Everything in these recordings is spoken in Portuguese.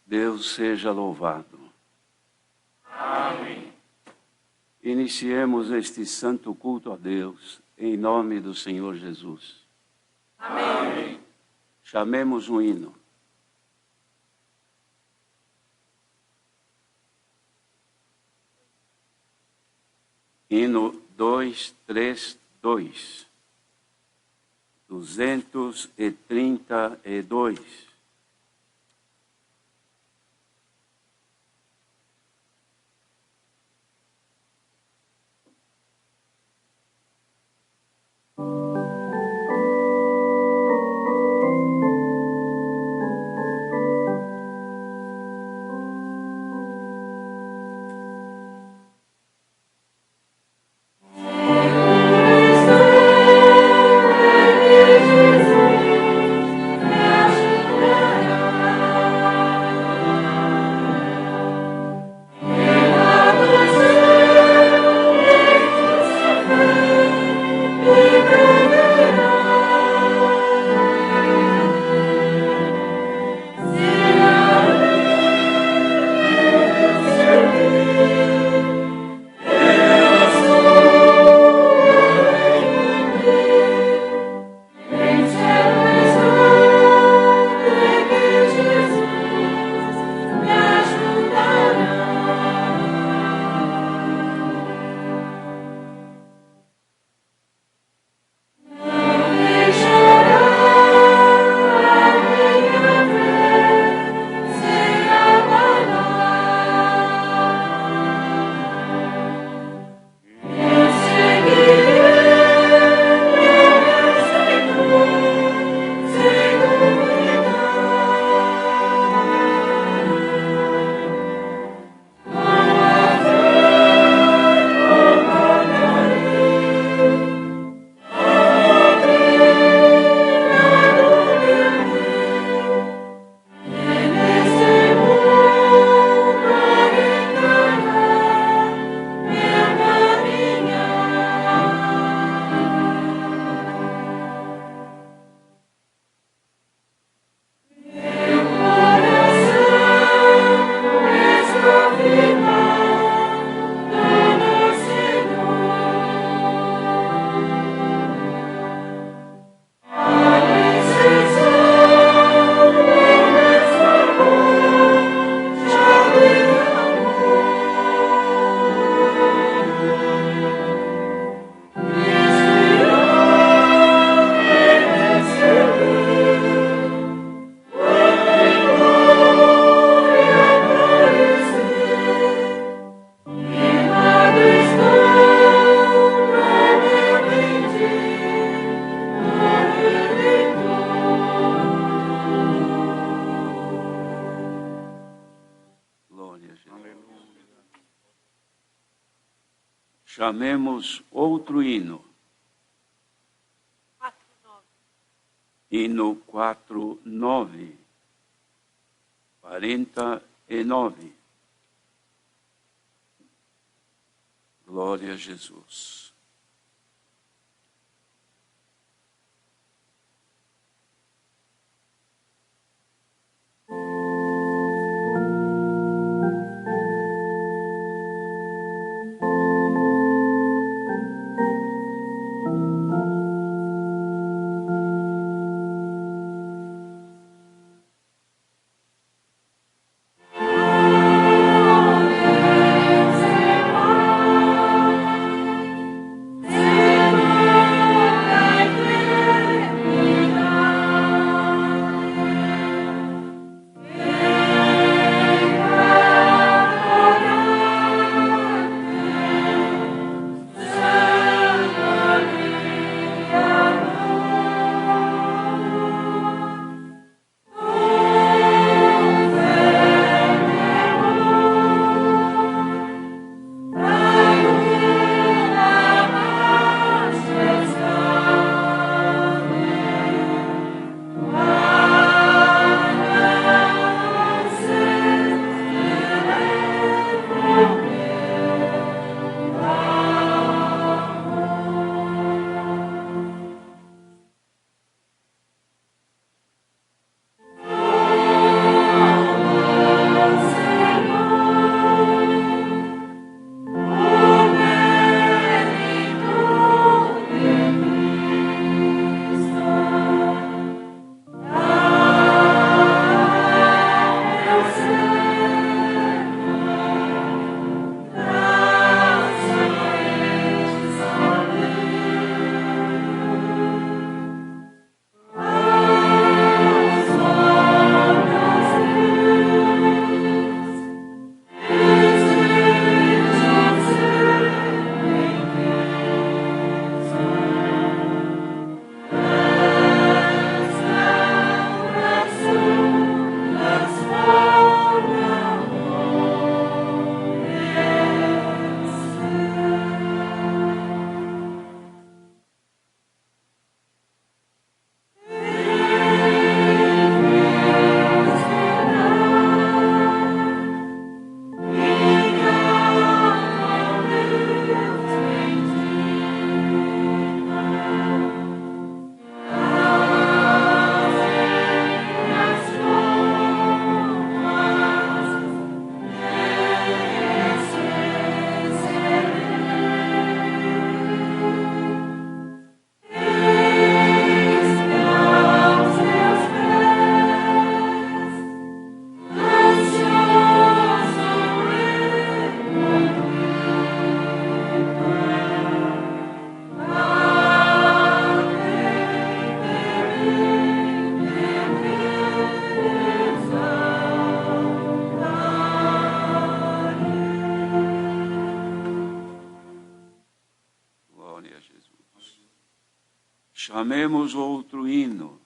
Deus seja louvado. Amém. Iniciemos este santo culto a Deus, em nome do Senhor Jesus. Amém. Chamemos um hino. Hino 232. 232. Chamemos outro hino. Hino 49. 49. Glória a Jesus. Chamemos outro hino.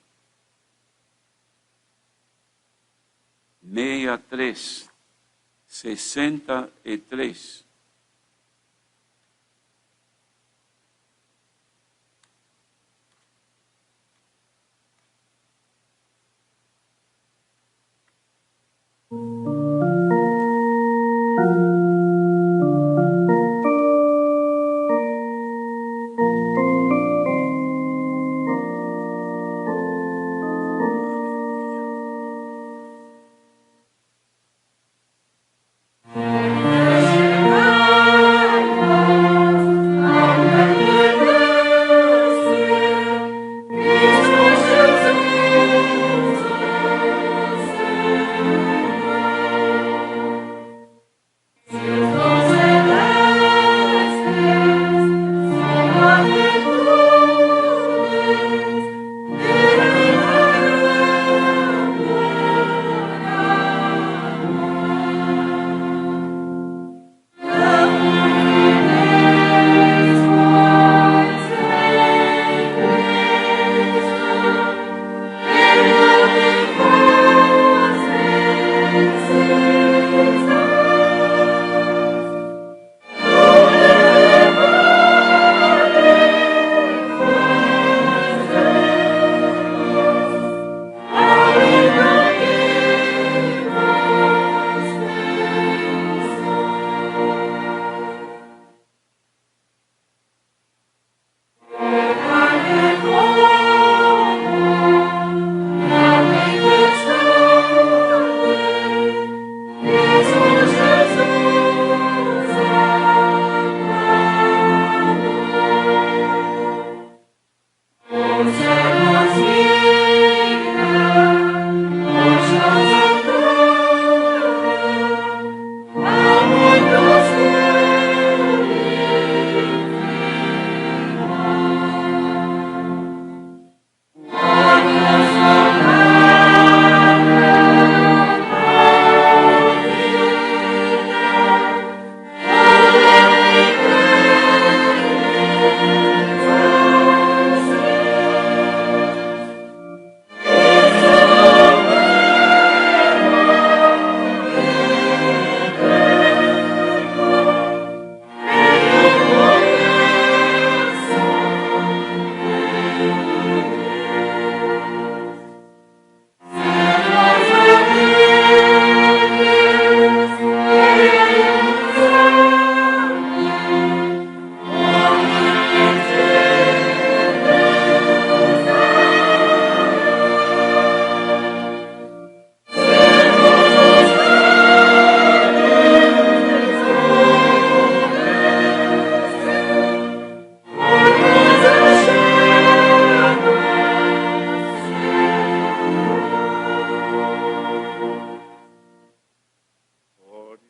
63.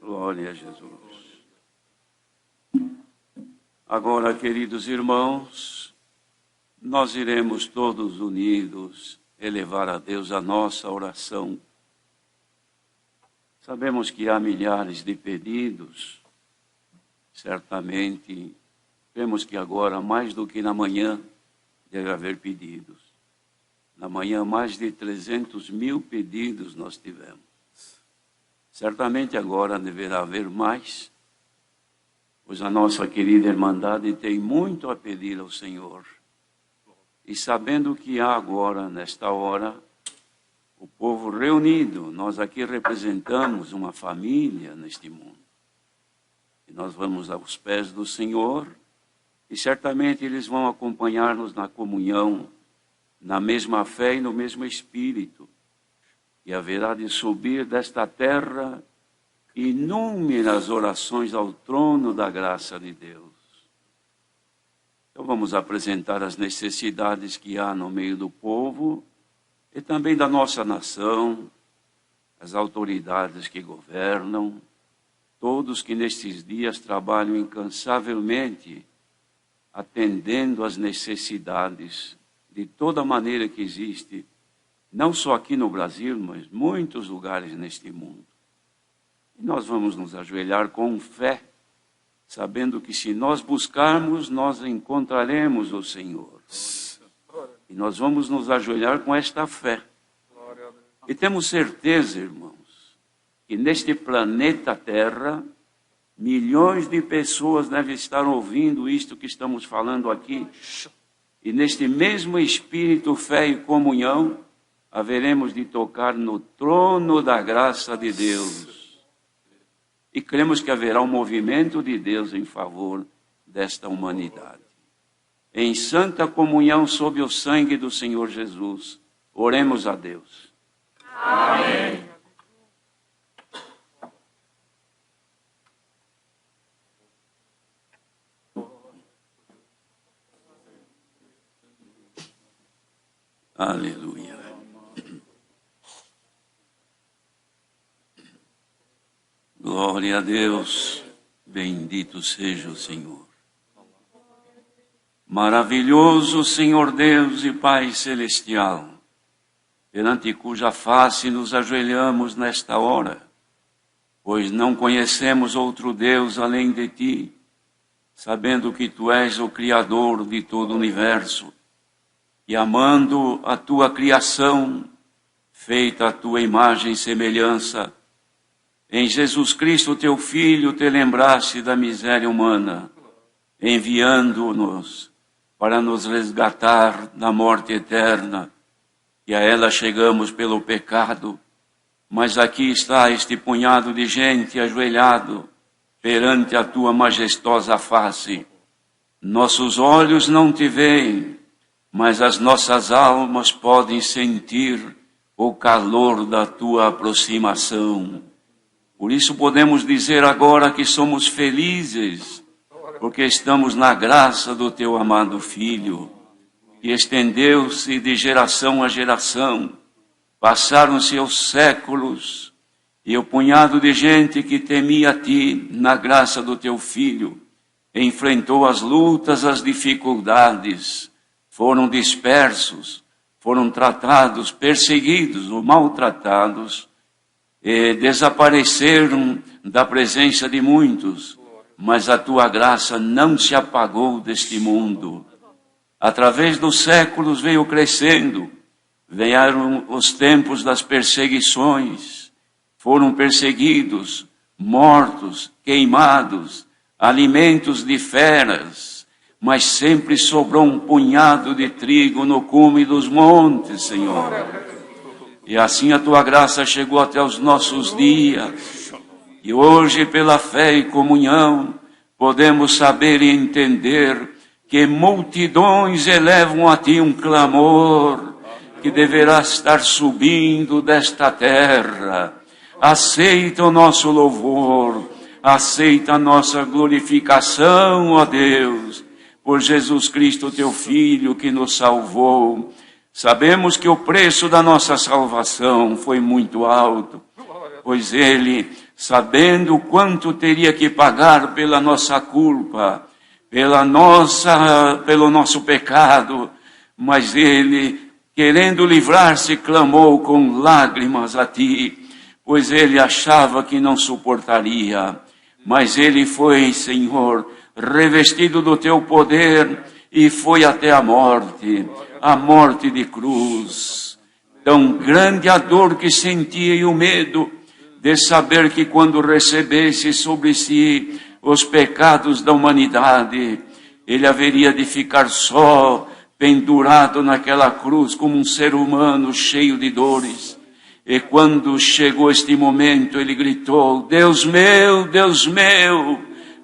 Glória a Jesus. Agora, queridos irmãos, nós iremos todos unidos elevar a Deus a nossa oração. Sabemos que há milhares de pedidos, certamente, vemos que agora, mais do que na manhã, deve haver pedidos. Na manhã, mais de 300 mil pedidos nós tivemos. Certamente agora deverá haver mais, pois a nossa querida Irmandade tem muito a pedir ao Senhor. E sabendo que há agora, nesta hora, o povo reunido, nós aqui representamos uma família neste mundo. E nós vamos aos pés do Senhor, e certamente eles vão acompanhar-nos na comunhão, na mesma fé e no mesmo Espírito. E haverá de subir desta terra inúmeras orações ao trono da graça de Deus. Então vamos apresentar as necessidades que há no meio do povo e também da nossa nação, as autoridades que governam, todos que nestes dias trabalham incansavelmente, atendendo às necessidades de toda maneira que existe, não só aqui no Brasil, mas muitos lugares neste mundo. E nós vamos nos ajoelhar com fé, sabendo que se nós buscarmos, nós encontraremos o Senhor. E nós vamos nos ajoelhar com esta fé. E temos certeza, irmãos, que neste planeta Terra, milhões de pessoas devem estar ouvindo isto que estamos falando aqui. E neste mesmo espírito, fé e comunhão, haveremos de tocar no trono da graça de Deus. E cremos que haverá um movimento de Deus em favor desta humanidade. Em santa comunhão sob o sangue do Senhor Jesus, oremos a Deus. Amém. Aleluia. Glória a Deus, bendito seja o Senhor. Maravilhoso Senhor Deus e Pai Celestial, perante cuja face nos ajoelhamos nesta hora, pois não conhecemos outro Deus além de Ti, sabendo que Tu és o Criador de todo o universo, e amando a Tua criação, feita a Tua imagem e semelhança, em Jesus Cristo, Teu Filho, Te lembraste da miséria humana, enviando-nos para nos resgatar da morte eterna, e a ela chegamos pelo pecado. Mas aqui está este punhado de gente ajoelhado perante a Tua majestosa face. Nossos olhos não Te veem, mas as nossas almas podem sentir o calor da Tua aproximação. Por isso podemos dizer agora que somos felizes, porque estamos na graça do Teu amado Filho, que estendeu-se de geração a geração. Passaram-se os séculos, e o punhado de gente que temia a Ti, na graça do Teu Filho, enfrentou as lutas, as dificuldades, foram dispersos, foram tratados, perseguidos ou maltratados, e desapareceram da presença de muitos, mas a Tua graça não se apagou deste mundo. Através dos séculos veio crescendo, vieram os tempos das perseguições, foram perseguidos, mortos, queimados, alimentos de feras, mas sempre sobrou um punhado de trigo no cume dos montes, Senhor. E assim a Tua graça chegou até os nossos dias. E hoje, pela fé e comunhão, podemos saber e entender que multidões elevam a Ti um clamor que deverá estar subindo desta terra. Aceita o nosso louvor, aceita a nossa glorificação, ó Deus, por Jesus Cristo, Teu Filho, que nos salvou. Sabemos que o preço da nossa salvação foi muito alto, pois Ele, sabendo quanto teria que pagar pela nossa culpa, pelo nosso pecado, mas Ele, querendo livrar-se, clamou com lágrimas a Ti, pois Ele achava que não suportaria. Mas Ele foi, Senhor, revestido do Teu poder e foi até a morte de cruz. Tão grande a dor que sentia e o medo de saber que quando recebesse sobre si os pecados da humanidade, Ele haveria de ficar só, pendurado naquela cruz como um ser humano cheio de dores. E quando chegou este momento, Ele gritou: Deus meu,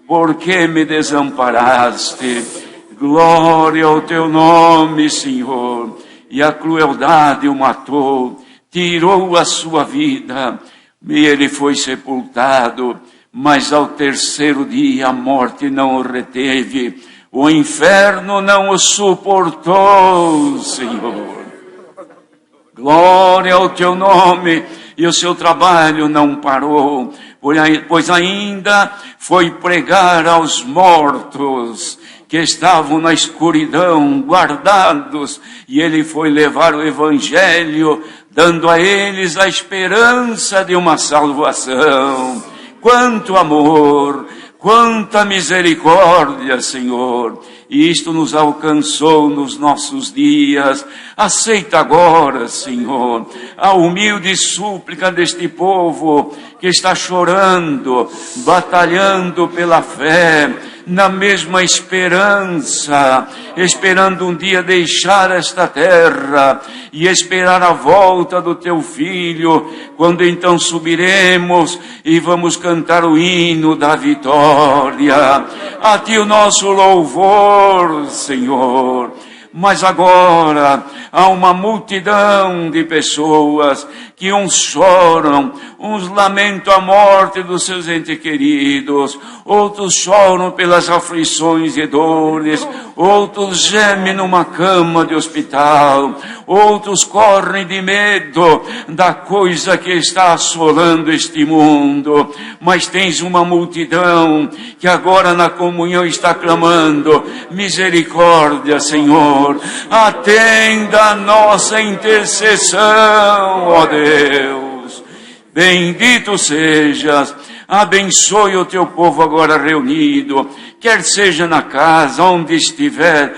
por que me desamparaste? Glória ao Teu nome, Senhor. E a crueldade o matou, tirou a sua vida, e Ele foi sepultado. Mas ao terceiro dia a morte não o reteve, o inferno não o suportou, Senhor. Glória ao Teu nome, e o Seu trabalho não parou, pois ainda foi pregar aos mortos que estavam na escuridão, guardados, e Ele foi levar o Evangelho, dando a eles a esperança de uma salvação. Quanto amor! Quanta misericórdia, Senhor! E isto nos alcançou nos nossos dias. Aceita agora, Senhor, a humilde súplica deste povo que está chorando, batalhando pela fé, na mesma esperança, esperando um dia deixar esta terra e esperar a volta do teu Filho, quando então subiremos e vamos cantar o hino da vitória. A ti o nosso louvor, Senhor. Mas agora há uma multidão de pessoas que uns choram, uns lamentam a morte dos seus entes queridos, outros choram pelas aflições e dores, outros gemem numa cama de hospital, outros correm de medo da coisa que está assolando este mundo. Mas tens uma multidão que agora na comunhão está clamando: misericórdia, Senhor, atenda a nossa intercessão, ó Deus. Bendito sejas, abençoe o teu povo agora reunido, quer seja na casa, onde estiver,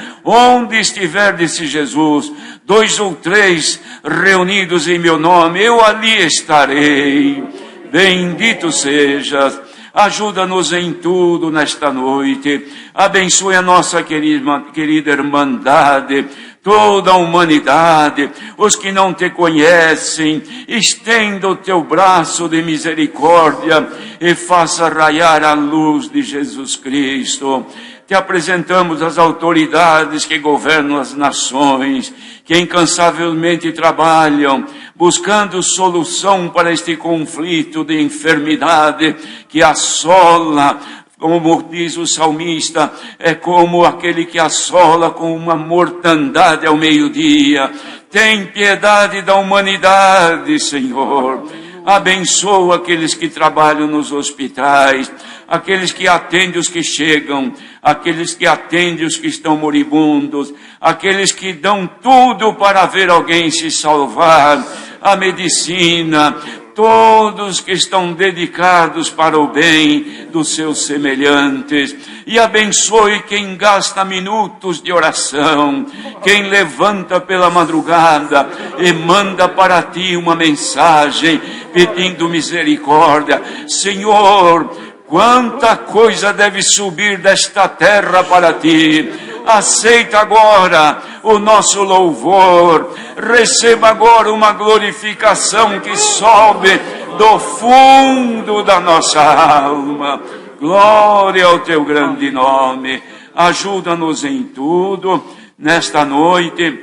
disse Jesus, 2 ou 3 reunidos em meu nome, eu ali estarei. Bendito sejas, ajuda-nos em tudo nesta noite, abençoe a nossa querida irmandade, toda a humanidade, os que não te conhecem, estenda o teu braço de misericórdia e faça raiar a luz de Jesus Cristo. Te apresentamos as autoridades que governam as nações, que incansavelmente trabalham, buscando solução para este conflito de enfermidade que assola. Como diz o salmista, é como aquele que assola com uma mortandade ao meio-dia. Tem piedade da humanidade, Senhor. Abençoa aqueles que trabalham nos hospitais, aqueles que atendem os que chegam, aqueles que atendem os que estão moribundos, aqueles que dão tudo para ver alguém se salvar, a medicina, todos que estão dedicados para o bem dos seus semelhantes. E abençoe quem gasta minutos de oração, quem levanta pela madrugada e manda para ti uma mensagem pedindo misericórdia. Senhor, quanta coisa deve subir desta terra para ti. Aceita agora o nosso louvor, receba agora uma glorificação que sobe do fundo da nossa alma. Glória ao teu grande nome. Ajuda-nos em tudo nesta noite.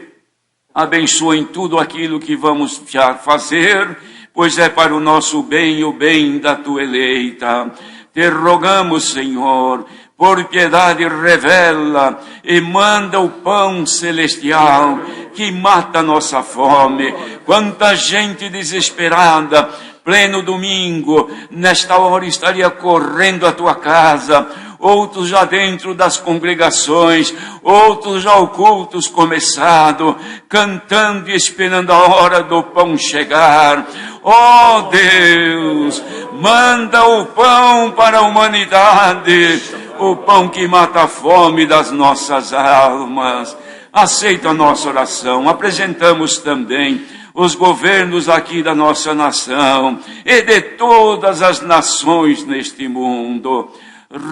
Abençoa em tudo aquilo que vamos fazer, pois é para o nosso bem e o bem da tua eleita. Te rogamos, Senhor, por piedade revela e manda o pão celestial que mata a nossa fome. Quanta gente desesperada, pleno domingo, nesta hora estaria correndo à tua casa, outros já dentro das congregações, outros já o culto começado, cantando e esperando a hora do pão chegar. Ó Deus, manda o pão para a humanidade, o pão que mata a fome das nossas almas. Aceita a nossa oração. Apresentamos também os governos aqui da nossa nação e de todas as nações neste mundo.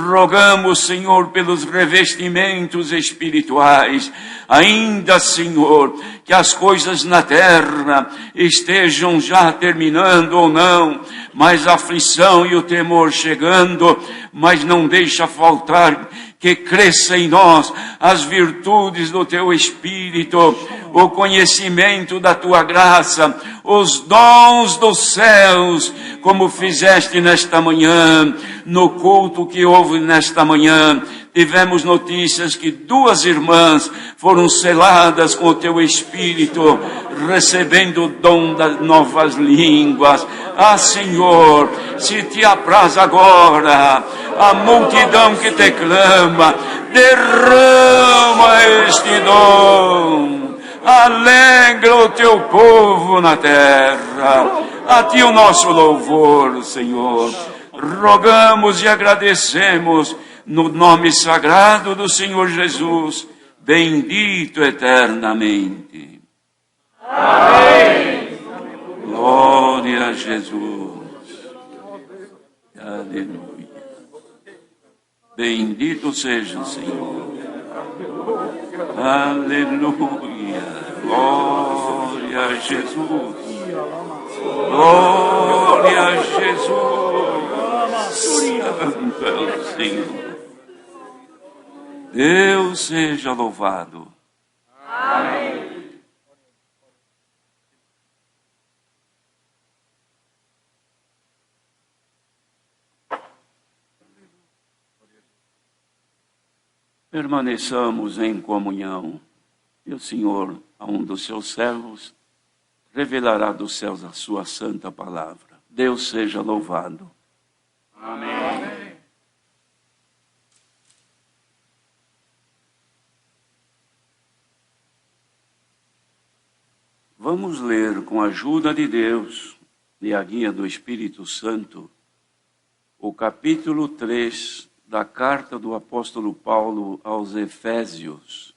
Rogamos, Senhor, pelos revestimentos espirituais, ainda, Senhor, que as coisas na terra estejam já terminando ou não, mas a aflição e o temor chegando, mas não deixa faltar que cresça em nós as virtudes do teu Espírito, o conhecimento da tua graça, os dons dos céus, como fizeste nesta manhã, no culto que houve nesta manhã. Tivemos notícias que 2 irmãs foram seladas com o teu Espírito, recebendo o dom das novas línguas. Ah, Senhor, se te apraz agora, a multidão que te clama, derrama este dom. Alegra o teu povo na terra. A ti o nosso louvor, Senhor. rogamos e agradecemos no nome sagrado do Senhor Jesus, bendito eternamente. Amém. Glória a Jesus. Aleluia. Bendito seja o Senhor. Aleluia. Glória a Jesus. Glória a Jesus. Santo é o Senhor. Deus seja louvado. Amém. Permaneçamos em comunhão, e o Senhor, a um dos seus servos, revelará dos céus a sua santa palavra. Deus seja louvado. Amém. Vamos ler, com a ajuda de Deus e a guia do Espírito Santo, o capítulo 3 da carta do apóstolo Paulo aos Efésios.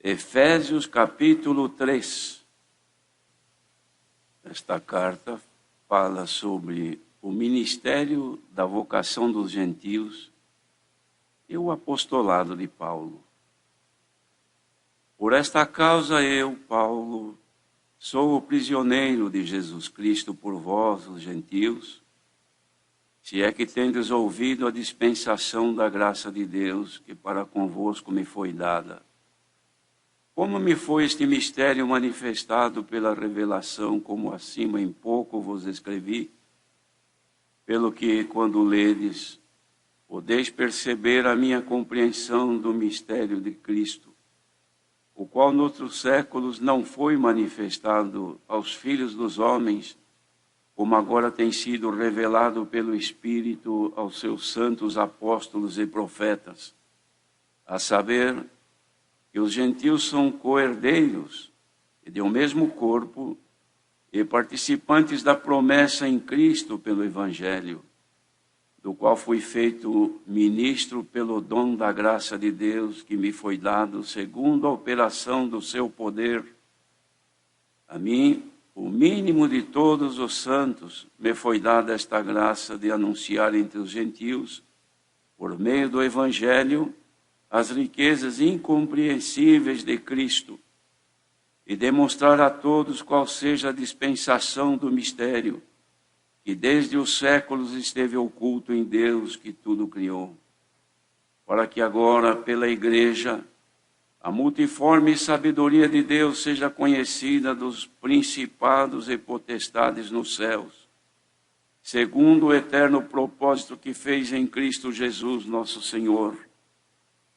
Efésios capítulo 3. Esta carta fala sobre o ministério da vocação dos gentios e o apostolado de Paulo. Por esta causa eu, Paulo, sou o prisioneiro de Jesus Cristo por vós, os gentios, se é que tendes ouvido a dispensação da graça de Deus que para convosco me foi dada. Como me foi este mistério manifestado pela revelação, como acima em pouco vos escrevi, pelo que, quando ledes, podeis perceber a minha compreensão do mistério de Cristo, o qual noutros séculos não foi manifestado aos filhos dos homens, como agora tem sido revelado pelo Espírito aos seus santos apóstolos e profetas, a saber, que os gentios são co-herdeiros e de um mesmo corpo e participantes da promessa em Cristo pelo Evangelho, do qual fui feito ministro pelo dom da graça de Deus que me foi dado segundo a operação do seu poder. A mim, o mínimo de todos os santos, me foi dada esta graça de anunciar entre os gentios, por meio do Evangelho, as riquezas incompreensíveis de Cristo e demonstrar a todos qual seja a dispensação do mistério, que desde os séculos esteve oculto em Deus que tudo criou, para que agora, pela Igreja, a multiforme sabedoria de Deus seja conhecida dos principados e potestades nos céus, segundo o eterno propósito que fez em Cristo Jesus, nosso Senhor,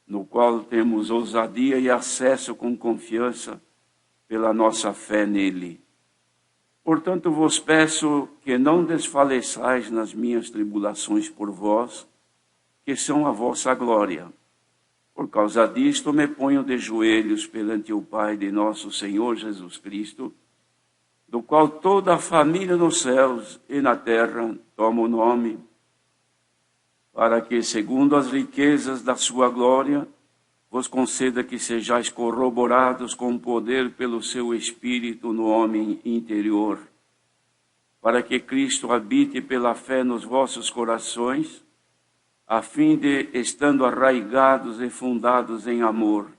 no qual temos ousadia e acesso com confiança pela nossa fé nele. Portanto, vos peço que não desfaleçais nas minhas tribulações por vós, que são a vossa glória. Por causa disto, me ponho de joelhos perante o Pai de nosso Senhor Jesus Cristo, do qual toda a família nos céus e na terra toma o nome, para que, segundo as riquezas da sua glória, vos conceda que sejais corroborados com poder pelo seu Espírito no homem interior, para que Cristo habite pela fé nos vossos corações, a fim de, estando arraigados e fundados em amor,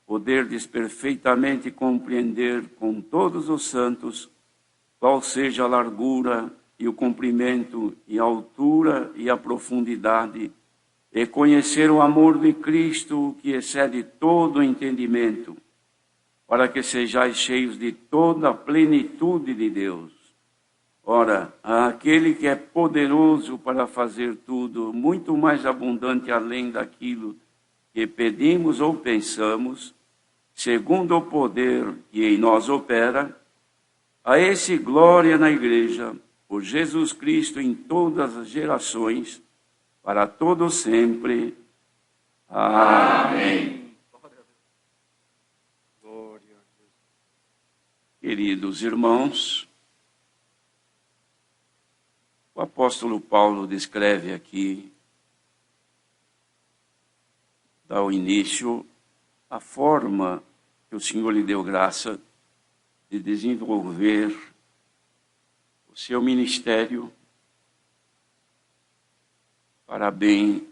poderdes perfeitamente compreender com todos os santos qual seja a largura e o comprimento e a altura e a profundidade, e conhecer o amor de Cristo que excede todo o entendimento, para que sejais cheios de toda a plenitude de Deus. Ora, aquele que é poderoso para fazer tudo, muito mais abundante além daquilo que pedimos ou pensamos, segundo o poder que em nós opera, a esse glória na Igreja, por Jesus Cristo em todas as gerações, para todos sempre. Amém. Queridos irmãos, O apóstolo Paulo descreve aqui, dá ao início, a forma que o Senhor lhe deu graça de desenvolver o seu ministério para bem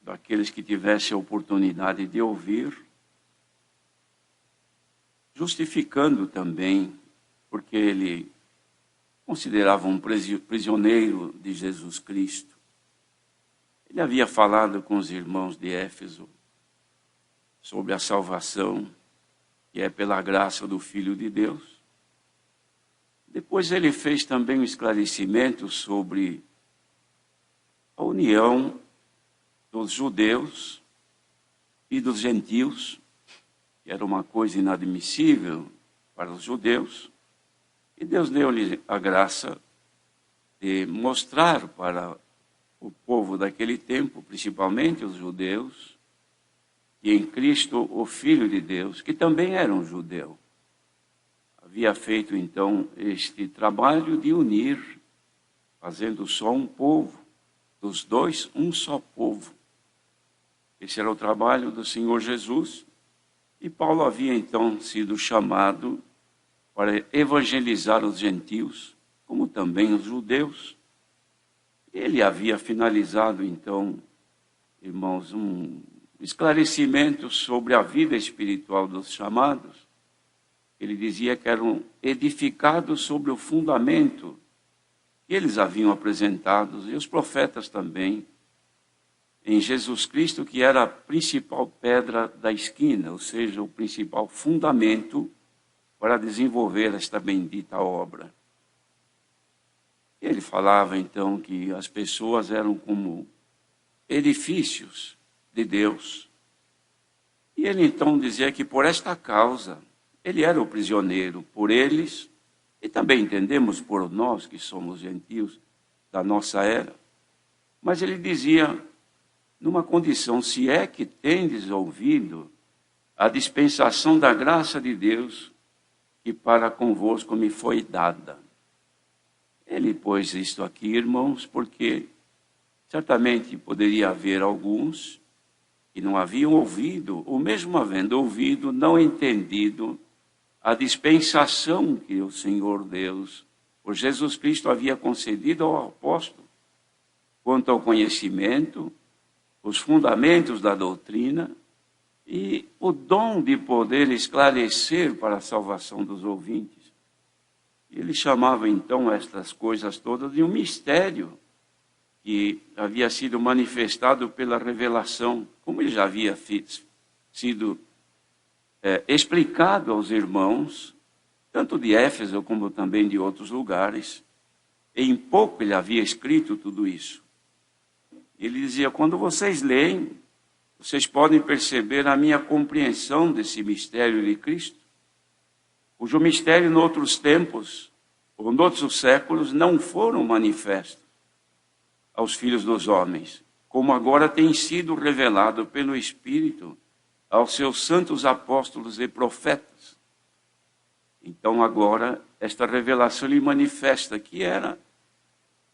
daqueles que tivessem a oportunidade de ouvir, justificando também, porque ele considerava um prisioneiro de Jesus Cristo. Ele havia falado com os irmãos de Éfeso sobre a salvação, que é pela graça do Filho de Deus. Depois ele fez também um esclarecimento sobre a união dos judeus e dos gentios, que era uma coisa inadmissível para os judeus. E Deus deu-lhe a graça de mostrar para o povo daquele tempo, principalmente os judeus, que em Cristo, o Filho de Deus, que também era um judeu, havia feito então este trabalho de unir, fazendo só um povo, dos dois, um só povo. Esse era o trabalho do Senhor Jesus, e Paulo havia então sido chamado para evangelizar os gentios, como também os judeus. Ele havia finalizado, então, irmãos, um esclarecimento sobre a vida espiritual dos chamados. Ele dizia que eram edificados sobre o fundamento que eles haviam apresentado, e os profetas também, em Jesus Cristo, que era a principal pedra da esquina, ou seja, o principal fundamento para desenvolver esta bendita obra. Ele falava então que as pessoas eram como edifícios de Deus. E ele então dizia que por esta causa ele era o prisioneiro, por eles, e também entendemos por nós que somos gentios da nossa era. Mas ele dizia, numa condição, se é que tendes ouvido a dispensação da graça de Deus, que para convosco me foi dada. Ele pôs isto aqui, irmãos, porque certamente poderia haver alguns que não haviam ouvido, ou mesmo havendo ouvido, não entendido a dispensação que o Senhor Deus, por Jesus Cristo, havia concedido ao apóstolo, quanto ao conhecimento, os fundamentos da doutrina, e o dom de poder esclarecer para a salvação dos ouvintes. Ele chamava então estas coisas todas de um mistério que havia sido manifestado pela revelação, como ele já havia sido explicado aos irmãos, tanto de Éfeso como também de outros lugares. Em pouco ele havia escrito tudo isso. Ele dizia, quando vocês leem, vocês podem perceber a minha compreensão desse mistério de Cristo, cujo mistério, em outros tempos, ou em outros séculos, não foram manifestos aos filhos dos homens, como agora tem sido revelado pelo Espírito aos seus santos apóstolos e profetas. Então agora, esta revelação lhe manifesta que era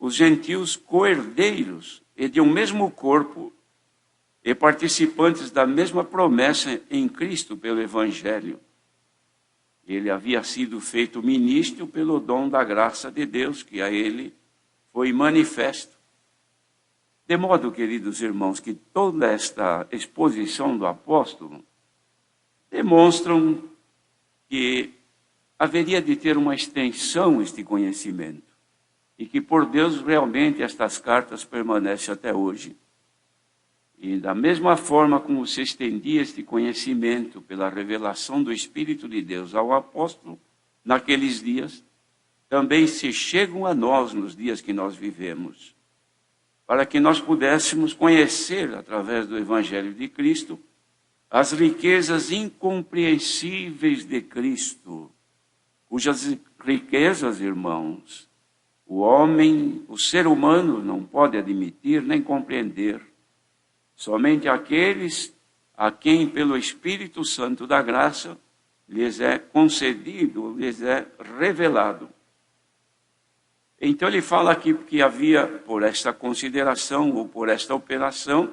os gentios coerdeiros e de um mesmo corpo, e participantes da mesma promessa em Cristo pelo Evangelho. Ele havia sido feito ministro pelo dom da graça de Deus, que a ele foi manifesto. De modo, queridos irmãos, que toda esta exposição do apóstolo demonstram que haveria de ter uma extensão este conhecimento, e que por Deus realmente estas cartas permanecem até hoje. E da mesma forma como se estendia este conhecimento pela revelação do Espírito de Deus ao apóstolo naqueles dias, também se chegam a nós nos dias que nós vivemos, para que nós pudéssemos conhecer, através do Evangelho de Cristo, as riquezas incompreensíveis de Cristo, cujas riquezas, irmãos, o homem, o ser humano não pode admitir nem compreender. Somente aqueles a quem, pelo Espírito Santo da graça, lhes é concedido, lhes é revelado. Então ele fala aqui que havia, por esta consideração ou por esta operação,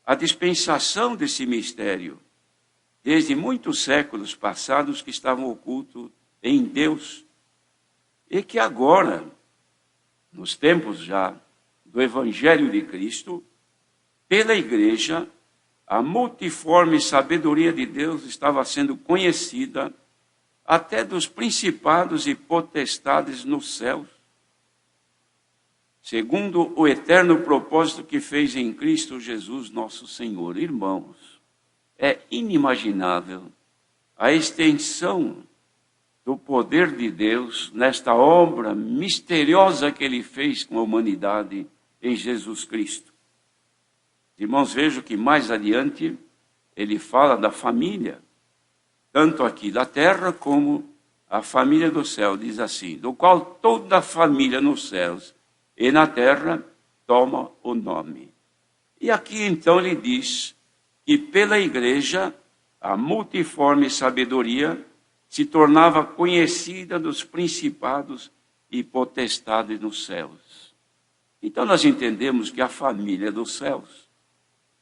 a dispensação desse mistério, desde muitos séculos passados que estavam ocultos em Deus, e que agora, nos tempos já do Evangelho de Cristo, pela igreja, a multiforme sabedoria de Deus estava sendo conhecida até dos principados e potestades nos céus, segundo o eterno propósito que fez em Cristo Jesus nosso Senhor. Irmãos, é inimaginável a extensão do poder de Deus nesta obra misteriosa que Ele fez com a humanidade em Jesus Cristo. Irmãos, vejam que mais adiante Ele fala da família, tanto aqui da terra como a família do céu, diz assim, do qual toda a família nos céus e na terra toma o nome. E aqui então ele diz que pela igreja a multiforme sabedoria se tornava conhecida dos principados e potestades nos céus. Então nós entendemos que a família dos céus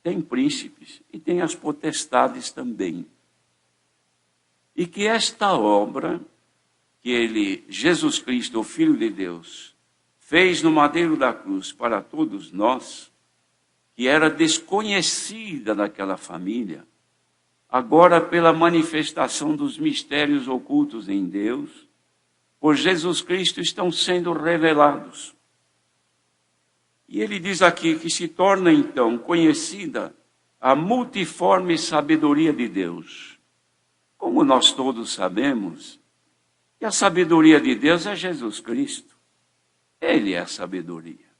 tem príncipes e tem as potestades também. E que esta obra que Jesus Cristo, o Filho de Deus, fez no madeiro da cruz para todos nós, que era desconhecida naquela família, agora pela manifestação dos mistérios ocultos em Deus, por Jesus Cristo estão sendo revelados. E ele diz aqui que se torna então conhecida a multiforme sabedoria de Deus. Como nós todos sabemos, que a sabedoria de Deus é Jesus Cristo. Ele é a sabedoria,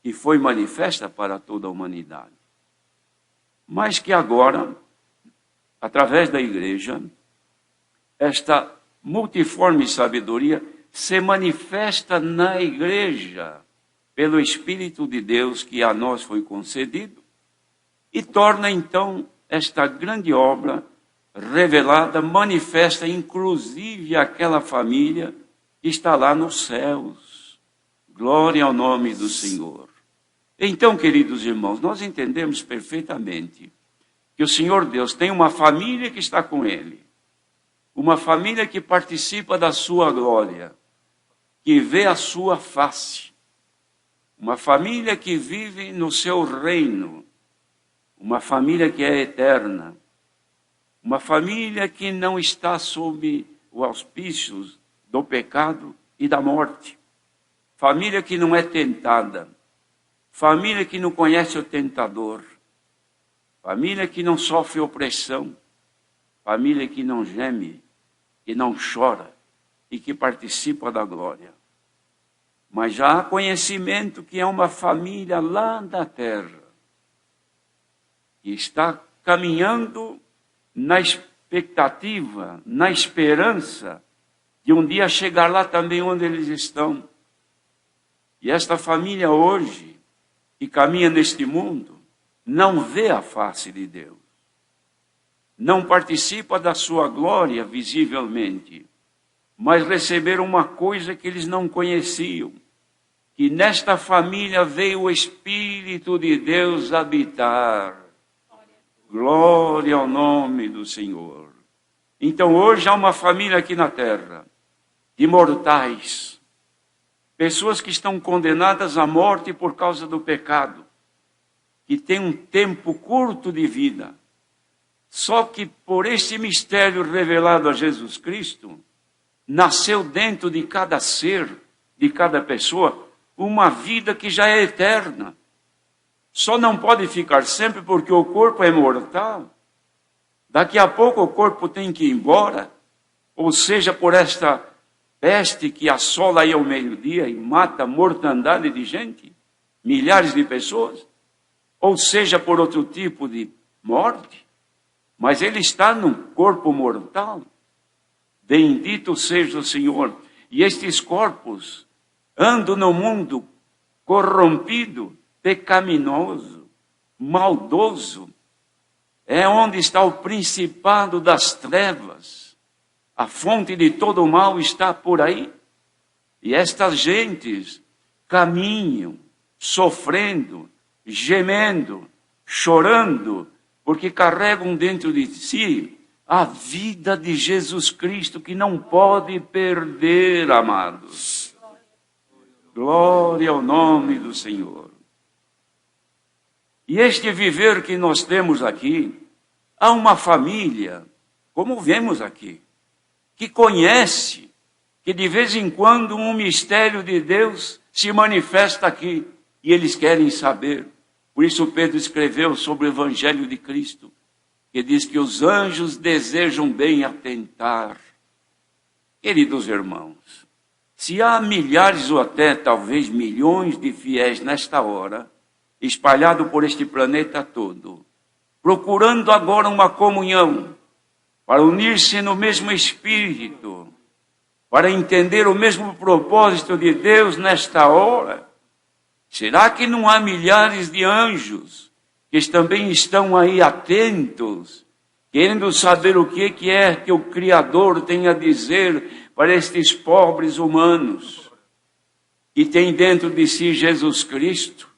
que foi manifesta para toda a humanidade. Mas que agora, através da igreja, esta multiforme sabedoria se manifesta na igreja, pelo Espírito de Deus que a nós foi concedido, e torna então esta grande obra revelada, manifesta inclusive aquela família que está lá nos céus. Glória ao nome do Senhor. Então, queridos irmãos, nós entendemos perfeitamente que o Senhor Deus tem uma família que está com Ele, uma família que participa da sua glória, que vê a sua face, uma família que vive no seu reino, uma família que é eterna, uma família que não está sob os auspícios do pecado e da morte, família que não é tentada, família que não conhece o tentador, família que não sofre opressão, família que não geme, que não chora e que participa da glória. Mas já há conhecimento que é uma família lá da terra, que está caminhando na expectativa, na esperança de um dia chegar lá também onde eles estão. E esta família hoje, que caminha neste mundo, não vê a face de Deus, não participa da sua glória visivelmente, mas receberam uma coisa que eles não conheciam, que nesta família veio o Espírito de Deus habitar. Glória ao nome do Senhor. Então hoje há uma família aqui na terra, de mortais, pessoas que estão condenadas à morte por causa do pecado, que têm um tempo curto de vida. Só que por este mistério revelado a Jesus Cristo, nasceu dentro de cada ser, de cada pessoa, uma vida que já é eterna. Só não pode ficar sempre porque o corpo é mortal. Daqui a pouco o corpo tem que ir embora, ou seja, por esta peste que assola aí ao meio-dia e mata mortandade de gente, milhares de pessoas, ou seja, por outro tipo de morte, mas ele está num corpo mortal. Bendito seja o Senhor. E estes corpos andam no mundo corrompido, pecaminoso, maldoso. É onde está o principado das trevas. A fonte de todo o mal está por aí. E estas gentes caminham, sofrendo, gemendo, chorando, porque carregam dentro de si a vida de Jesus Cristo, que não pode perder, amados. Glória ao nome do Senhor. E este viver que nós temos aqui, há uma família, como vemos aqui, que conhece, que de vez em quando um mistério de Deus se manifesta aqui, e eles querem saber. Por isso Pedro escreveu sobre o Evangelho de Cristo, que diz que os anjos desejam bem atentar. Queridos irmãos, se há milhares ou até talvez milhões de fiéis nesta hora, espalhados por este planeta todo, procurando agora uma comunhão, para unir-se no mesmo Espírito, para entender o mesmo propósito de Deus nesta hora, será que não há milhares de anjos que também estão aí atentos, querendo saber o que é que o Criador tem a dizer para estes pobres humanos, que tem dentro de si Jesus Cristo?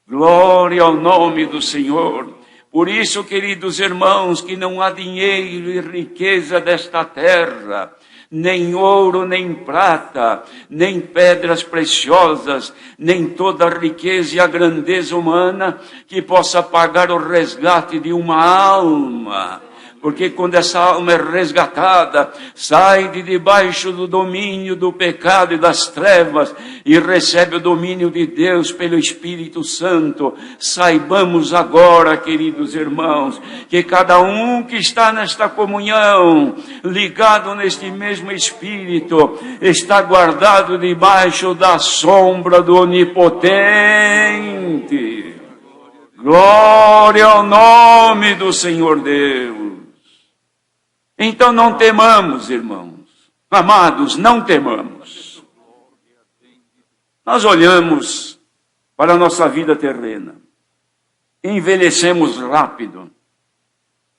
Glória ao nome do Senhor. Por isso, queridos irmãos, que não há dinheiro e riqueza desta terra, nem ouro, nem prata, nem pedras preciosas, nem toda a riqueza e a grandeza humana que possa pagar o resgate de uma alma. Porque quando essa alma é resgatada, sai de debaixo do domínio do pecado e das trevas e recebe o domínio de Deus pelo Espírito Santo. Saibamos agora, queridos irmãos, que cada um que está nesta comunhão, ligado neste mesmo Espírito, está guardado debaixo da sombra do Onipotente. Glória ao nome do Senhor Deus. Então não temamos, irmãos. Amados, não temamos. Nós olhamos para a nossa vida terrena. Envelhecemos rápido.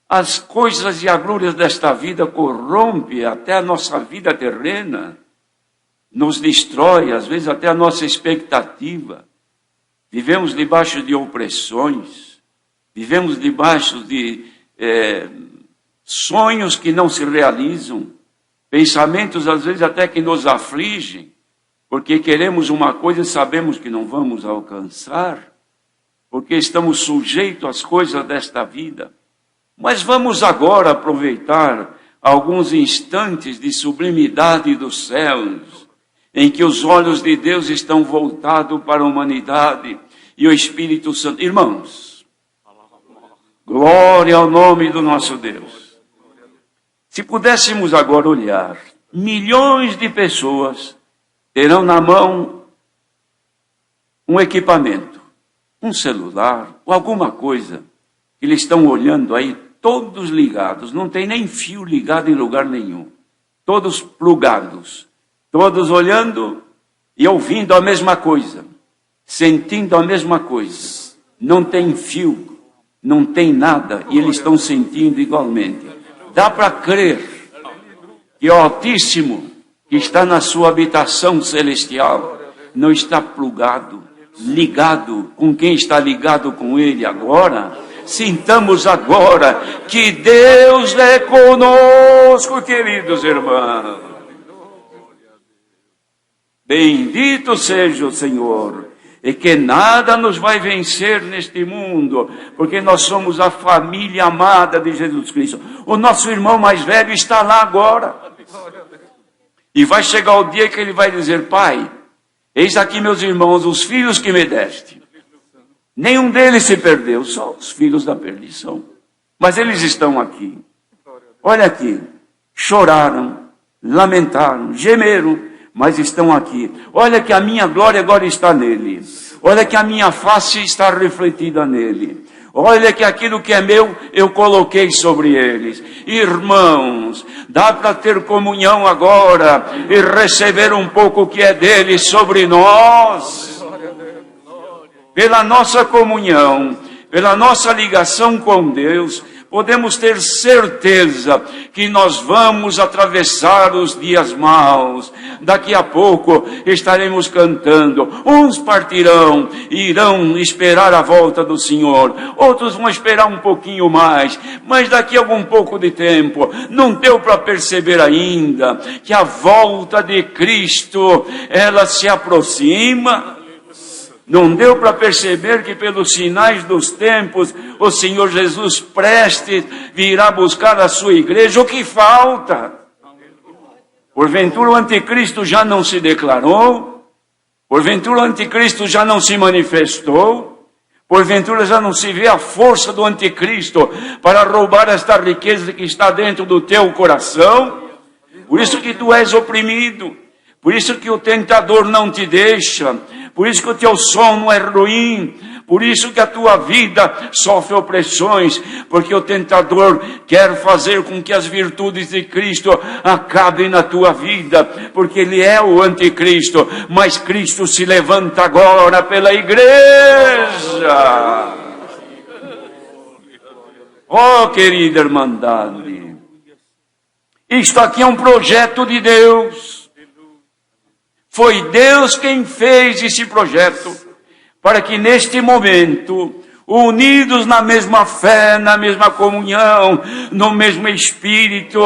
As coisas e a glória desta vida corrompem até a nossa vida terrena. Nos destrói, às vezes até a nossa expectativa. Vivemos debaixo de opressões. Vivemos debaixo de sonhos que não se realizam, pensamentos às vezes até que nos afligem, porque queremos uma coisa e sabemos que não vamos alcançar, porque estamos sujeitos às coisas desta vida. Mas vamos agora aproveitar alguns instantes de sublimidade dos céus, em que os olhos de Deus estão voltados para a humanidade e o Espírito Santo. Irmãos, glória ao nome do nosso Deus. Se pudéssemos agora olhar, milhões de pessoas terão na mão um equipamento, um celular ou alguma coisa, que eles estão olhando aí, todos ligados, não tem nem fio ligado em lugar nenhum, todos plugados, todos olhando e ouvindo a mesma coisa, sentindo a mesma coisa, não tem fio, não tem nada, e eles estão sentindo igualmente. Dá para crer que o Altíssimo, que está na sua habitação celestial, não está plugado, ligado com quem está ligado com Ele agora. Sintamos agora que Deus é conosco, queridos irmãos. Bendito seja o Senhor. E que nada nos vai vencer neste mundo, porque nós somos a família amada de Jesus Cristo. O nosso irmão mais velho está lá agora. E vai chegar o dia que ele vai dizer: Pai, eis aqui meus irmãos, os filhos que me deste. Nenhum deles se perdeu, só os filhos da perdição. Mas eles estão aqui. Olha aqui, choraram, lamentaram, gemeram, mas estão aqui. Olha que a minha glória agora está nele. Olha que a minha face está refletida nele. Olha que aquilo que é meu, eu coloquei sobre eles. Irmãos, dá para ter comunhão agora e receber um pouco que é dele sobre nós. Pela nossa comunhão, pela nossa ligação com Deus, podemos ter certeza que nós vamos atravessar os dias maus. Daqui a pouco estaremos cantando. Uns partirão e irão esperar a volta do Senhor. Outros vão esperar um pouquinho mais. Mas daqui a algum pouco de tempo, não deu para perceber ainda que a volta de Cristo, ela se aproxima. Não deu para perceber que pelos sinais dos tempos, o Senhor Jesus prestes virá buscar a sua igreja. O que falta? Porventura o anticristo já não se declarou? Porventura o anticristo já não se manifestou? Porventura já não se vê a força do anticristo para roubar esta riqueza que está dentro do teu coração? Por isso que tu és oprimido. Por isso que o tentador não te deixa. Por isso que o teu sono é ruim. Por isso que a tua vida sofre opressões. Porque o tentador quer fazer com que as virtudes de Cristo acabem na tua vida. Porque ele é o anticristo. Mas Cristo se levanta agora pela igreja. Oh, querida irmandade. Isto aqui é um projeto de Deus. Foi Deus quem fez esse projeto, para que neste momento, unidos na mesma fé, na mesma comunhão, no mesmo Espírito,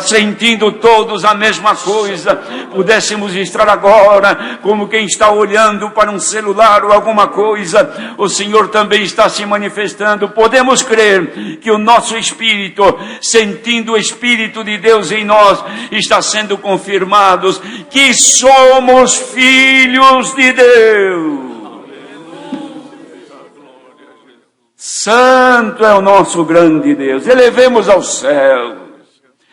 sentindo todos a mesma coisa, pudéssemos estar agora, como quem está olhando para um celular ou alguma coisa, o Senhor também está se manifestando. Podemos crer que o nosso Espírito, sentindo o Espírito de Deus em nós, está sendo confirmados que somos filhos de Deus. Santo é o nosso grande Deus. Elevemos aos céus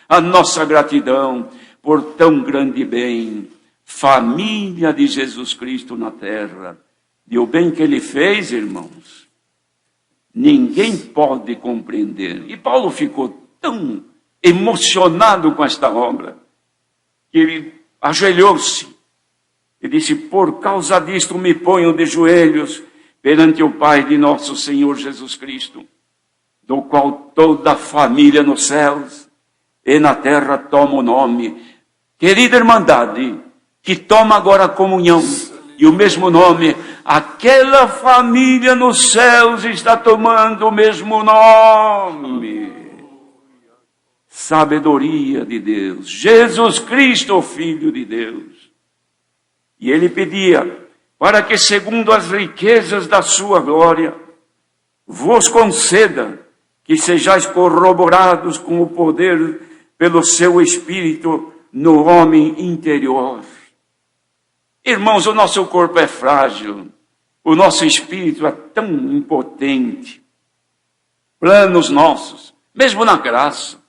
a nossa gratidão por tão grande bem. Família de Jesus Cristo na terra. E o bem que ele fez, irmãos, ninguém pode compreender. E Paulo ficou tão emocionado com esta obra, que ele ajoelhou-se e disse: por causa disto me ponho de joelhos perante o Pai de nosso Senhor Jesus Cristo, do qual toda a família nos céus e na terra toma o nome. Querida irmandade, que toma agora a comunhão e o mesmo nome, aquela família nos céus está tomando o mesmo nome. Sabedoria de Deus, Jesus Cristo, o Filho de Deus. E ele pedia para que, segundo as riquezas da sua glória, vos conceda que sejais corroborados com o poder pelo seu Espírito no homem interior. Irmãos, o nosso corpo é frágil, o nosso espírito é tão impotente. Planos nossos, mesmo na graça,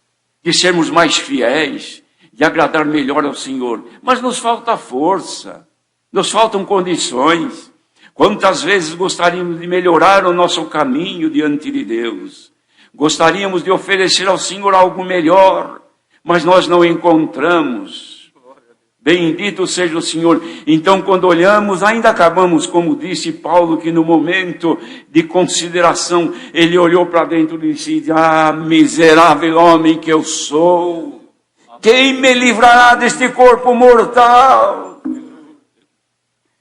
de sermos mais fiéis, de agradar melhor ao Senhor, mas nos falta força. Nos faltam condições. Quantas vezes gostaríamos de melhorar o nosso caminho diante de Deus. Gostaríamos de oferecer ao Senhor algo melhor, mas nós não encontramos. Bendito seja o Senhor. Então, quando olhamos, ainda acabamos, como disse Paulo, que no momento de consideração, ele olhou para dentro de si e disse: ah, miserável homem que eu sou, quem me livrará deste corpo mortal?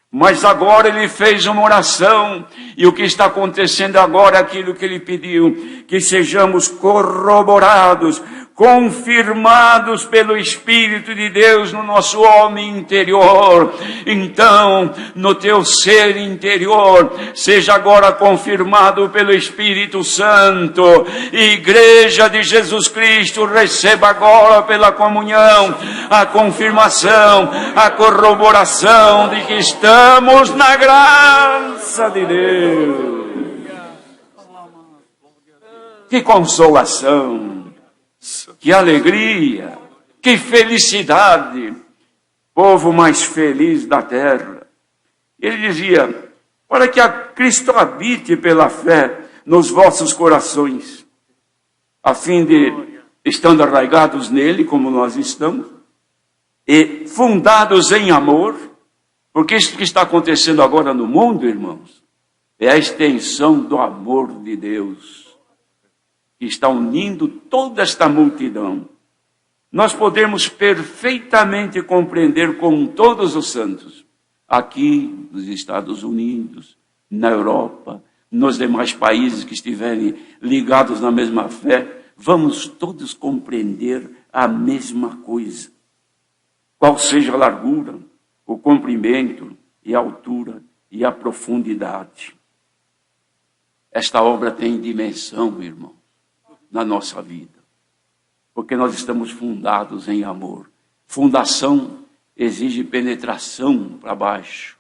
Mas agora ele fez uma oração, e o que está acontecendo agora é aquilo que ele pediu, que sejamos corroborados, confirmados pelo Espírito de Deus no nosso homem interior. Então, no teu ser interior, seja agora confirmado pelo Espírito Santo. Igreja de Jesus Cristo, receba agora pela comunhão a confirmação, a corroboração de que estamos na graça de Deus. Que consolação! Que alegria, que felicidade, povo mais feliz da terra. Ele dizia: para que a Cristo habite pela fé nos vossos corações, a fim de, estando arraigados nele, como nós estamos, e fundados em amor, porque isso que está acontecendo agora no mundo, irmãos, é a extensão do amor de Deus. que está unindo toda esta multidão, nós podemos perfeitamente compreender com todos os santos, aqui nos Estados Unidos, na Europa, nos demais países que estiverem ligados na mesma fé, vamos todos compreender a mesma coisa. Qual seja a largura, o comprimento e a altura e a profundidade. Esta obra tem dimensão, irmão, na nossa vida. Porque nós estamos fundados em amor. Fundação exige penetração para baixo.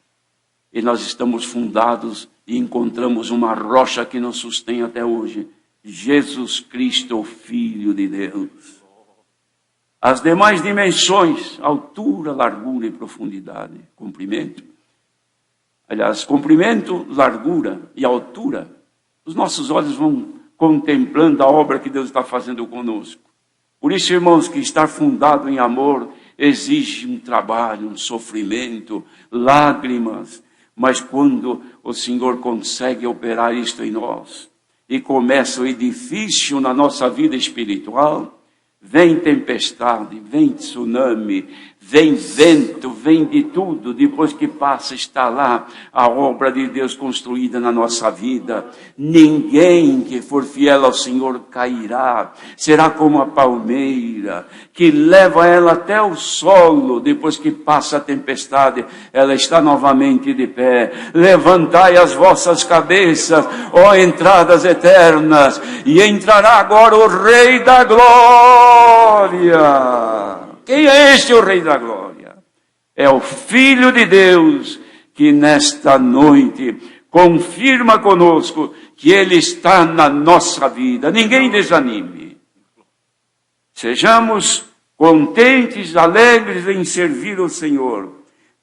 E nós estamos fundados e encontramos uma rocha que nos sustém até hoje. Jesus Cristo, o Filho de Deus. As demais dimensões, altura, largura e profundidade, comprimento. Aliás, comprimento, largura e altura, os nossos olhos vão contemplando a obra que Deus está fazendo conosco. Por isso, irmãos, que estar fundado em amor exige um trabalho, um sofrimento, lágrimas. Mas quando o Senhor consegue operar isto em nós e começa o edifício na nossa vida espiritual, vem tempestade, vem tsunami, vem vento, vem de tudo. Depois que passa, está lá a obra de Deus construída na nossa vida. Ninguém que for fiel ao Senhor cairá. Será como a palmeira, que leva ela até o solo. Depois que passa a tempestade, ela está novamente de pé. Levantai as vossas cabeças, ó entradas eternas, e entrará agora o Rei da Glória. Quem é este o Rei da Glória? É o Filho de Deus que nesta noite confirma conosco que Ele está na nossa vida. Ninguém desanime. Sejamos contentes, alegres em servir o Senhor,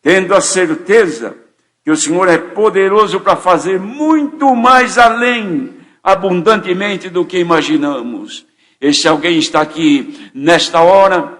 tendo a certeza que o Senhor é poderoso para fazer muito mais além, abundantemente do que imaginamos. E se alguém está aqui nesta hora,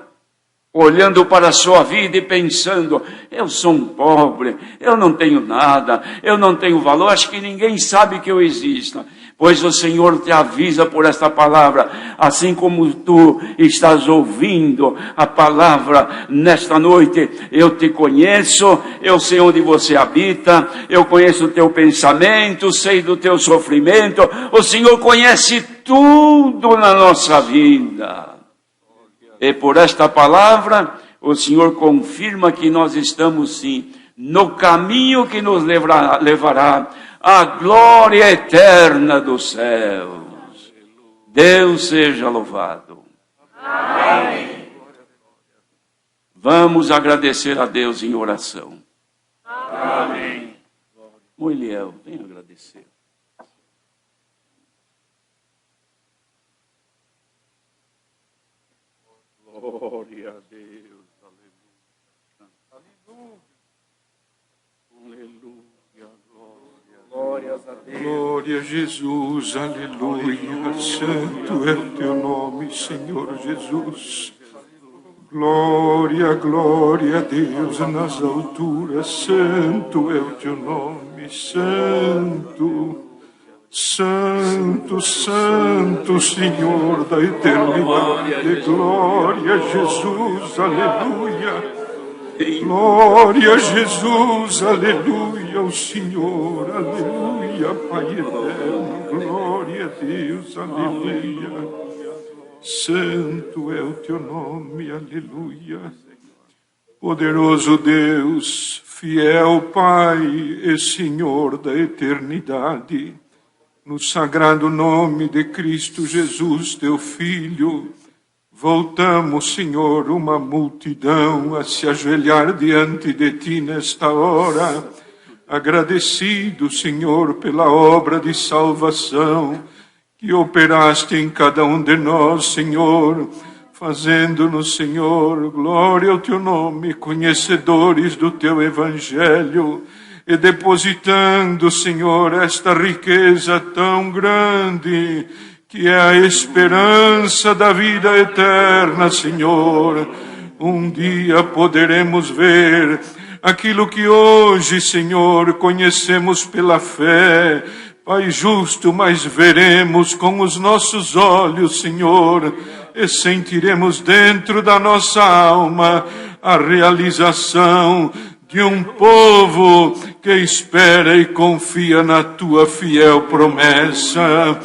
olhando para a sua vida e pensando, eu sou um pobre, eu não tenho nada, eu não tenho valor, acho que ninguém sabe que eu existo. Pois o Senhor te avisa por esta palavra, assim como tu estás ouvindo a palavra nesta noite, eu te conheço, eu sei onde você habita, eu conheço o teu pensamento, sei do teu sofrimento, o Senhor conhece tudo na nossa vida. E por esta palavra, o Senhor confirma que nós estamos sim no caminho que nos levará à glória eterna dos céus. Deus seja louvado. Amém. Vamos agradecer a Deus em oração. Amém. Moiliel, vem agradecer. Glória a Deus, aleluia, aleluia, glória a Deus. Glória a Jesus, aleluia, santo é o teu nome, Senhor Jesus. Glória, glória a Deus nas alturas, santo é o teu nome, santo. Santo, santo, Senhor da eternidade, glória a Jesus, aleluia. Glória a Jesus, aleluia, ao Senhor, aleluia, Pai eterno, glória a Deus, aleluia. Santo é o teu nome, aleluia. Poderoso Deus, fiel Pai e Senhor da eternidade, no sagrado nome de Cristo Jesus, teu Filho, voltamos, Senhor, uma multidão a se ajoelhar diante de ti nesta hora, agradecido, Senhor, pela obra de salvação que operaste em cada um de nós, Senhor, fazendo-nos, Senhor, glória ao teu nome, conhecedores do teu evangelho, e depositando, Senhor, esta riqueza tão grande, que é a esperança da vida eterna, Senhor. Um dia poderemos ver aquilo que hoje, Senhor, conhecemos pela fé, Pai justo, mas veremos com os nossos olhos, Senhor, e sentiremos dentro da nossa alma a realização de um povo que espera e confia na Tua fiel promessa.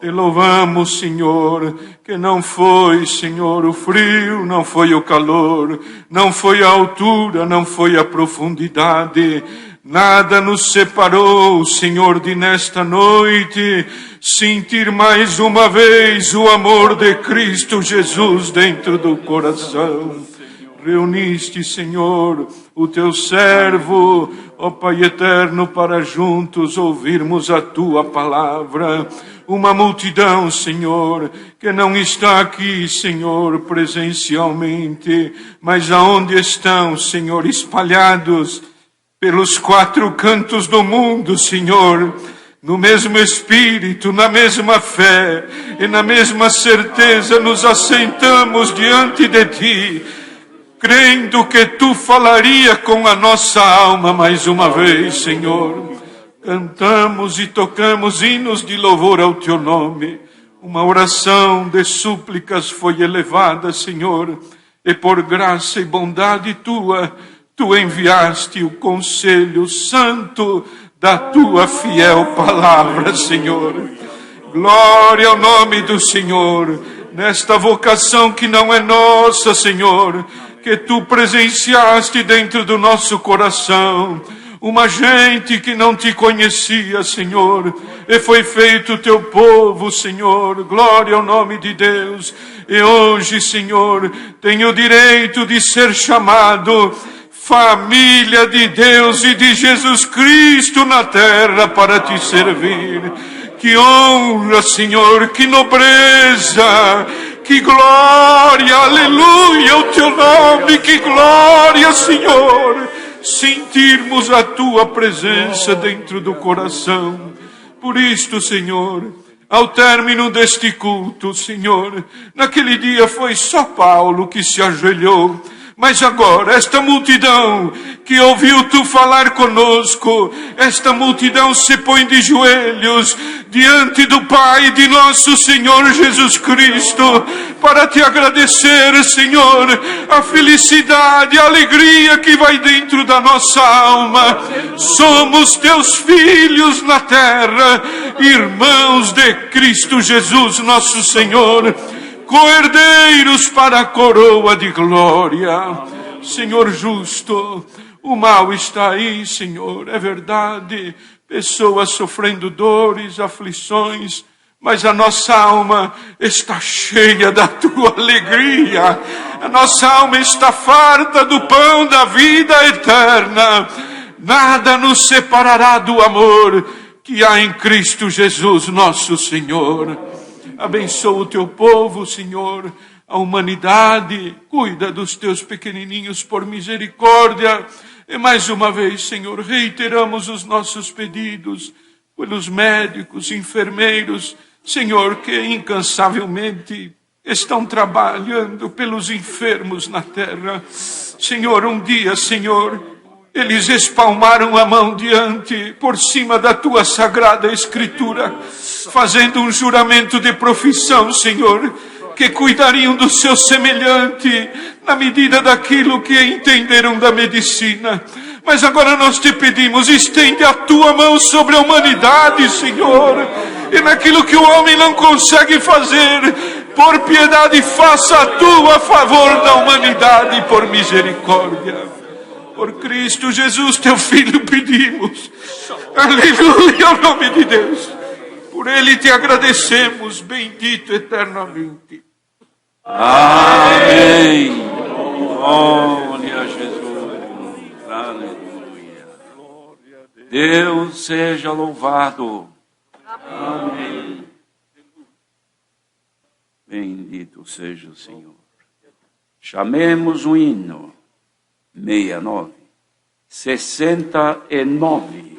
Te louvamos, Senhor, que não foi, Senhor, o frio, não foi o calor, não foi a altura, não foi a profundidade. Nada nos separou, Senhor, de nesta noite sentir mais uma vez o amor de Cristo Jesus dentro do coração. Reuniste, Senhor, o Teu servo, ó Pai eterno, para juntos ouvirmos a Tua palavra. Uma multidão, Senhor, que não está aqui, Senhor, presencialmente, mas aonde estão, Senhor, espalhados pelos 4 cantos do mundo, Senhor, no mesmo Espírito, na mesma fé e na mesma certeza nos assentamos diante de Ti, crendo que Tu falaria com a nossa alma mais uma vez, Senhor. Cantamos e tocamos hinos de louvor ao Teu nome. Uma oração de súplicas foi elevada, Senhor, e por graça e bondade Tua, Tu enviaste o conselho santo da Tua fiel palavra, Senhor. Glória ao nome do Senhor, nesta vocação que não é nossa, Senhor, que Tu presenciaste dentro do nosso coração. Uma gente que não Te conhecia, Senhor, e foi feito Teu povo, Senhor. Glória ao nome de Deus. E hoje, Senhor, tenho o direito de ser chamado família de Deus e de Jesus Cristo na terra para Te servir. Que honra, Senhor, que nobreza, que glória, aleluia, o Teu nome, que glória, Senhor, sentirmos a Tua presença dentro do coração. Por isto, Senhor, ao término deste culto, Senhor, naquele dia foi só Paulo que se ajoelhou, mas agora, esta multidão que ouviu Tu falar conosco, esta multidão se põe de joelhos diante do Pai de nosso Senhor Jesus Cristo, para Te agradecer, Senhor, a felicidade, a alegria que vai dentro da nossa alma. Somos Teus filhos na terra, irmãos de Cristo Jesus, nosso Senhor, co-herdeiros para a coroa de glória. Senhor justo, o mal está aí, Senhor, é verdade, pessoas sofrendo dores, aflições, mas a nossa alma está cheia da Tua alegria, a nossa alma está farta do pão da vida eterna. Nada nos separará do amor que há em Cristo Jesus, nosso Senhor. Abençoa o Teu povo, Senhor, a humanidade, cuida dos Teus pequenininhos por misericórdia. E mais uma vez, Senhor, reiteramos os nossos pedidos pelos médicos, enfermeiros, Senhor, que incansavelmente estão trabalhando pelos enfermos na terra. Senhor, um dia, Senhor, eles espalmaram a mão por cima da Tua sagrada Escritura, fazendo um juramento de profissão, Senhor, que cuidariam do seu semelhante na medida daquilo que entenderam da medicina. Mas agora nós Te pedimos, estende a Tua mão sobre a humanidade, Senhor, e naquilo que o homem não consegue fazer, por piedade faça Tu a favor da humanidade, por misericórdia. Por Cristo Jesus, Teu Filho, pedimos. Aleluia, ao nome de Deus. Por Ele Te agradecemos, bendito eternamente. Amém. Glória a Jesus. Aleluia. Deus seja louvado. Amém. Bendito seja o Senhor. Chamemos o hino 69.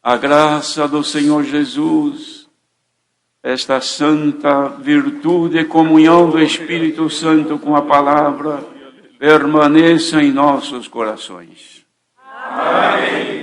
A graça do Senhor Jesus, esta santa virtude e comunhão do Espírito Santo com a palavra, permaneça em nossos corações. Amém.